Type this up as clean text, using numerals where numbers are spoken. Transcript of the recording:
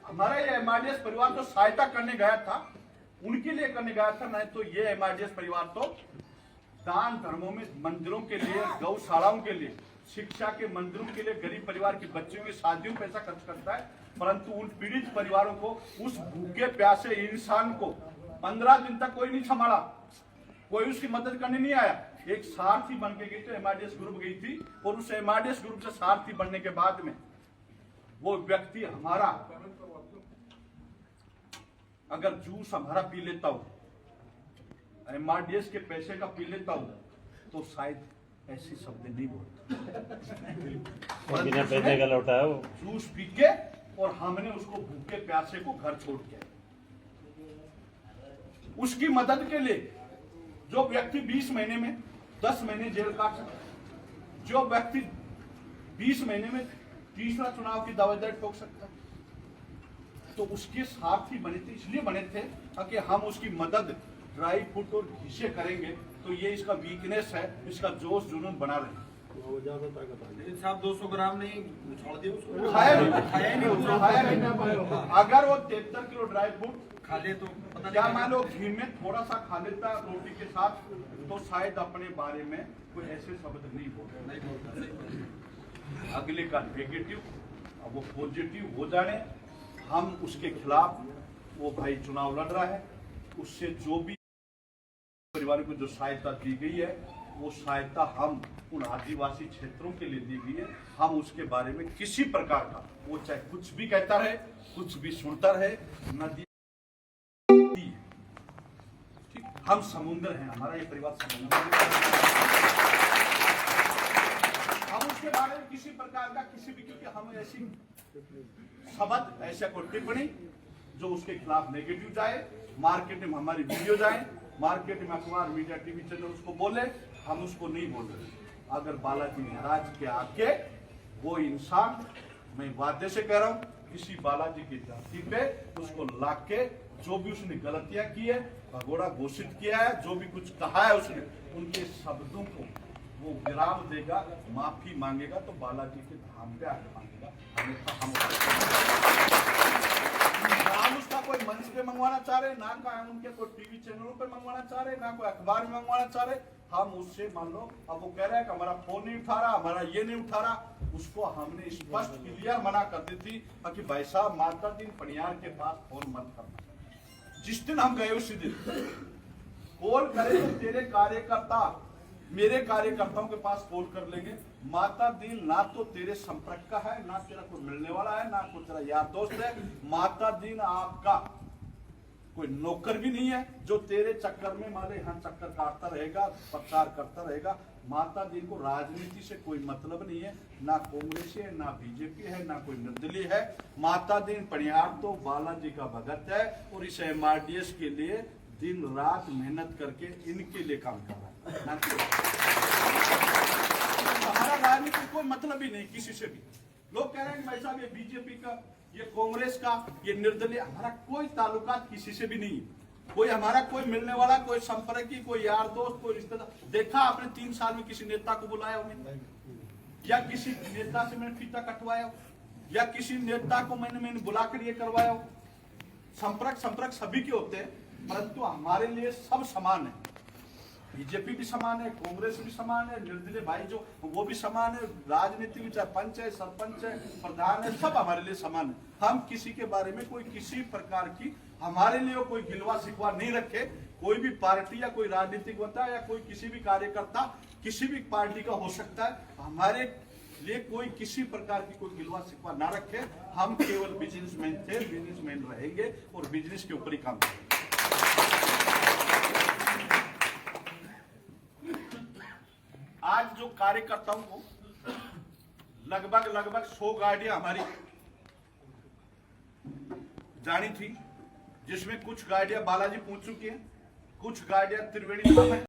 हमारा ये एमआरडीएस परिवार तो सहायता करने गया था, उनके लिए करने गया था, नहीं तो ये एमआरडीएस परिवार तो दान धर्मों में, मंदिरों के लिए, गौशालाओं के लिए, शिक्षा के मंदिरों के लिए, गरीब परिवार की बच्चियों की शादियों में पैसा खर्च करता है। परंतु उन पीड़ित परिवारों को, उस भूखे प्यासे इंसान को 15 दिन तक कोई नहीं संभाला, कोई उसकी मदद करने नहीं आया। एक सारथी बन के गई तो एमआरडीएस ग्रुप गई थी, और उस एमआरडीएस ग्रुप से सारथी बनने के बाद में वो व्यक्ति हमारा अगर जूस हमारा पी लेता हो, एमआरडीएस के पैसे का पी लेता हो, तो शायद ऐसे शब्द नहीं बोलता। बिना पैसे का लौटा है वो जूस पी के, और हमने उसको भूखे प्यासे को घर छोड़ के, उसकी मदद के लिए जो व्यक्ति 20 महीने में 10 महीने जेल काट सकता, जो व्यक्ति 20 महीने में तीसरा चुनाव की दावेदारी ठोक सकता, तो उसके सारथी बने थे, इसलिए बने थे कि हम उसकी मदद ड्राई फ्रूट और घिसे करेंगे, तो ये इसका वीकनेस है, इसका जोश जुनून बना रहे। साहब 200 ग्राम नहीं छोड़ दिया उसको, खाया नहीं। अगर वो 73 किलो ड्राई फ्रूट खा ले तो पता क्या मान लो घी में थोड़ा सा खा लेता रोटी के साथ, तो शायद अपने बारे में कोई ऐसे शब्द नहीं बोलता। अगले का नेगेटिव, अब वो पॉजिटिव हो जाने, हम उसके खिलाफ, वो भाई चुनाव लड़ रहा है, उससे जो भी परिवार को जो सहायता दी गई है, वो सहायता हम उन आदिवासी क्षेत्रों के लिए दी गई है। हम उसके बारे में किसी प्रकार का, वो चाहे कुछ भी कहता रहे, कुछ भी सुनता रहे, नदी, हम समुद्र हैं, हमारा ये परिवार समुद्र है। हम उसके बारे में किसी प्रकार का, किसी भी, क्योंकि हम ऐसी शब्द, ऐसा कोई टिप्पणी जो उसके खिलाफ नेगेटिव जाए, मार्केट में हमारी वीडियो जाए, मार्केट में अखबार, मीडिया, टीवी चैनल उसको बोले, हम उसको नहीं बोल रहे। अगर बालाजी महाराज के आके वो इंसान, मैं वादे से कह रहा हूँ, किसी बालाजी की धरती पे उसको लाके, जो भी उसने गलतियां की है, भगोड़ा घोषित किया है, जो भी कुछ कहा है उसने, उनके शब्दों को वो विराम देगा, माफी मांगेगा, तो बालाजी के धाम पे आगे मांगेगा। हम उसका कोई मंच पे मंगवाना चाह रहे, ना का उनके कोई टीवी चैनलों पे मंगवाना चाह रहे, ना कोई अखबार में मंगवाना चाह रहे। हम उससे, मान लो अब वो कह रहा है कि हमारा फोन नहीं उठा रहा, हमारा ये नहीं उठा रहा, उसको हमने स्पष्ट क्लियर मना कर दी थी कि भाई साहब, माता दिन पनियार के पास फोन मत करना। जिस दिन हम गए उसी दिन कॉल करे तो तेरे कार्यकर्ता मेरे कार्यकर्ताओं के पास कॉल कर लेंगे। माता दीन ना तो तेरे संपर्क का है, ना तेरा कोई मिलने वाला है, ना कोई तेरा यार दोस्त है। माता दीन आपका कोई नौकर भी नहीं है जो तेरे चक्कर में हमारे यहाँ चक्कर काटता रहेगा, प्रचार करता रहेगा। माता दीन को राजनीति से कोई मतलब नहीं है, ना कांग्रेस है, ना बीजेपी है, ना कोई निर्दलीय है। माता दीन पनियार तो बालाजी का भगत है, और इस एमआरडीएस के लिए दिन रात मेहनत करके इनके लिए काम कर रहा है। हमारा राजनीति कोई मतलब ही नहीं किसी से भी। लोग कह रहे हैं कि भाई साहब ये बीजेपी का, ये कांग्रेस का, ये निर्दलीय, हमारा कोई ताल्लुकात किसी से भी नहीं। कोई हमारा कोई मिलने वाला, कोई संपर्की, कोई यार दोस्त, कोई रिश्तेदार देखा आपने 3 साल में किसी नेता को बुलाया हो, या किसी नेता से मैंने फीता कटवाया हो, या किसी नेता को मैंने बुलाकर ये करवाया हो। संपर्क सभी के होते हैं, परंतु हमारे लिए सब समान है। बीजेपी भी समान है, कांग्रेस भी समान है, निर्दलीय भाई जो वो भी समान है, राजनीति में चाहे पंच है, सरपंच है, प्रधान है, सब हमारे लिए समान है। हम किसी के बारे में कोई किसी प्रकार की, हमारे लिए कोई गिलवा शिकवा नहीं रखे। कोई भी पार्टी या कोई राजनीतिक होता है, या कोई किसी भी कार्यकर्ता किसी भी पार्टी का हो सकता है, हमारे लिए कोई किसी प्रकार की कोई गिलवा शिकवा ना रखे। हम केवल बिजनेसमैन थे, बिजनेसमैन रहेंगे, और बिजनेस के ऊपर ही काम करेंगे। आज जो कार्यकर्ताओं को लगभग 100 गाड़ियां हमारी जानी थी, जिसमें कुछ गाड़ियां बालाजी पहुंच चुकी हैं, कुछ गाड़ियां त्रिवेणी धाम है।